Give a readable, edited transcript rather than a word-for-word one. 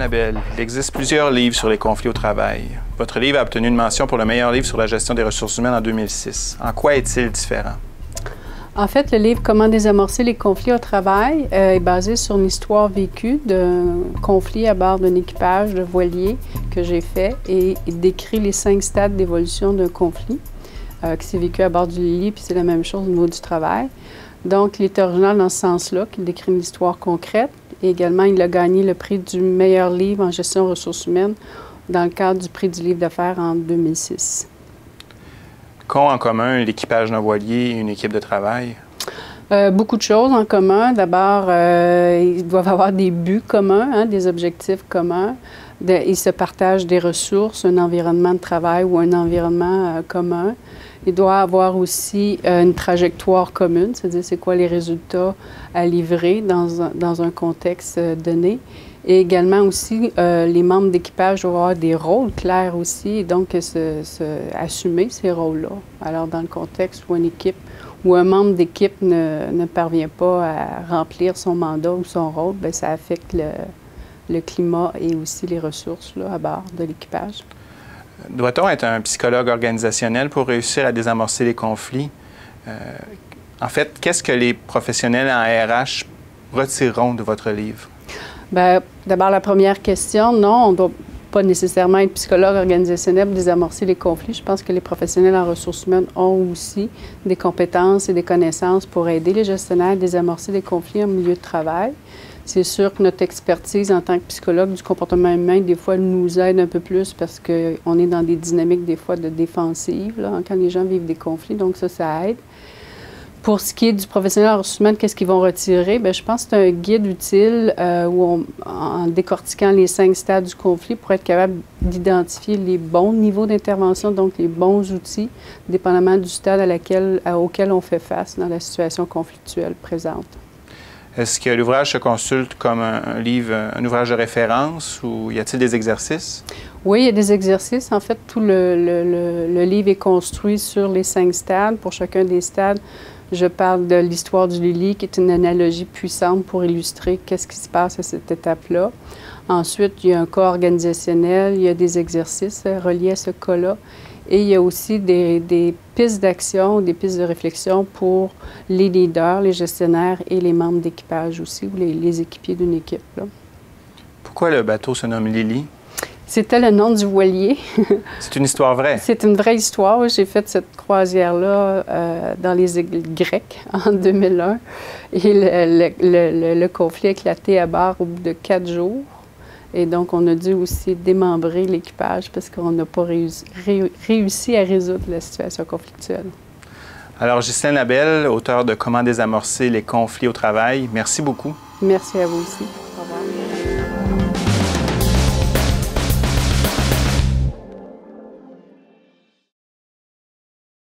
Labelle, il existe plusieurs livres sur les conflits au travail. Votre livre a obtenu une mention pour le meilleur livre sur la gestion des ressources humaines en 2006. En quoi est-il différent? En fait, le livre « Comment désamorcer les conflits au travail » est basé sur une histoire vécue d'un conflit à bord d'un équipage de voiliers que j'ai fait et il décrit les 5 stades d'évolution d'un conflit qui s'est vécu à bord du Lily, puis c'est la même chose au niveau du travail. Donc, il est original dans ce sens-là, qu'il décrit une histoire concrète. Et également, il a gagné le prix du meilleur livre en gestion ressources humaines dans le cadre du prix du livre d'affaires en 2006. Qu'ont en commun l'équipage d'un voilier et une équipe de travail? Beaucoup de choses en commun. D'abord, ils doivent avoir des buts communs, hein, des objectifs communs. Ils se partagent des ressources, un environnement de travail ou un environnement commun. Il doit avoir aussi une trajectoire commune, c'est-à-dire c'est quoi les résultats à livrer dans un contexte donné. Et également aussi, les membres d'équipage doivent avoir des rôles clairs aussi, et donc assumer ces rôles-là. Alors, dans le contexte où une équipe ou un membre d'équipe ne parvient pas à remplir son mandat ou son rôle, bien, ça affecte le climat et aussi les ressources là, à bord de l'équipage. Doit-on être un psychologue organisationnel pour réussir à désamorcer les conflits? En fait, qu'est-ce que les professionnels en RH retireront de votre livre? Bien, d'abord, la première question, non, on ne doit pas nécessairement être psychologue organisationnel pour désamorcer les conflits. Je pense que les professionnels en ressources humaines ont aussi des compétences et des connaissances pour aider les gestionnaires à désamorcer les conflits en milieu de travail. C'est sûr que notre expertise en tant que psychologue du comportement humain, des fois, nous aide un peu plus parce qu'on est dans des dynamiques, des fois, de défensive, là, quand les gens vivent des conflits, donc ça aide. Pour ce qui est du professionnel en ressources humaines, qu'est-ce qu'ils vont retirer? Bien, je pense que c'est un guide utile en décortiquant les 5 stades du conflit pour être capable d'identifier les bons niveaux d'intervention, donc les bons outils, dépendamment du stade auquel on fait face dans la situation conflictuelle présente. Est-ce que l'ouvrage se consulte comme un livre, un ouvrage de référence ou y a-t-il des exercices? Oui, il y a des exercices. En fait, tout le livre est construit sur les 5 stades. Pour chacun des stades, je parle de l'histoire du Lily, qui est une analogie puissante pour illustrer qu'est-ce qui se passe à cette étape-là. Ensuite, il y a un cas organisationnel, il y a des exercices reliés à ce cas-là. Et il y a aussi des pistes d'action, des pistes de réflexion pour les leaders, les gestionnaires et les membres d'équipage aussi, ou les équipiers d'une équipe, là. Pourquoi le bateau se nomme Lily? C'était le nom du voilier. C'est une histoire vraie? C'est une vraie histoire. J'ai fait cette croisière-là dans les îles grecques en 2001. Et le conflit a éclaté à bord au bout de 4 jours. Et donc, on a dû aussi démembrer l'équipage parce qu'on n'a pas réussi à résoudre la situation conflictuelle. Alors, Ghislaine Labelle, auteure de « Comment désamorcer les conflits au travail », merci beaucoup. Merci à vous aussi. Au revoir.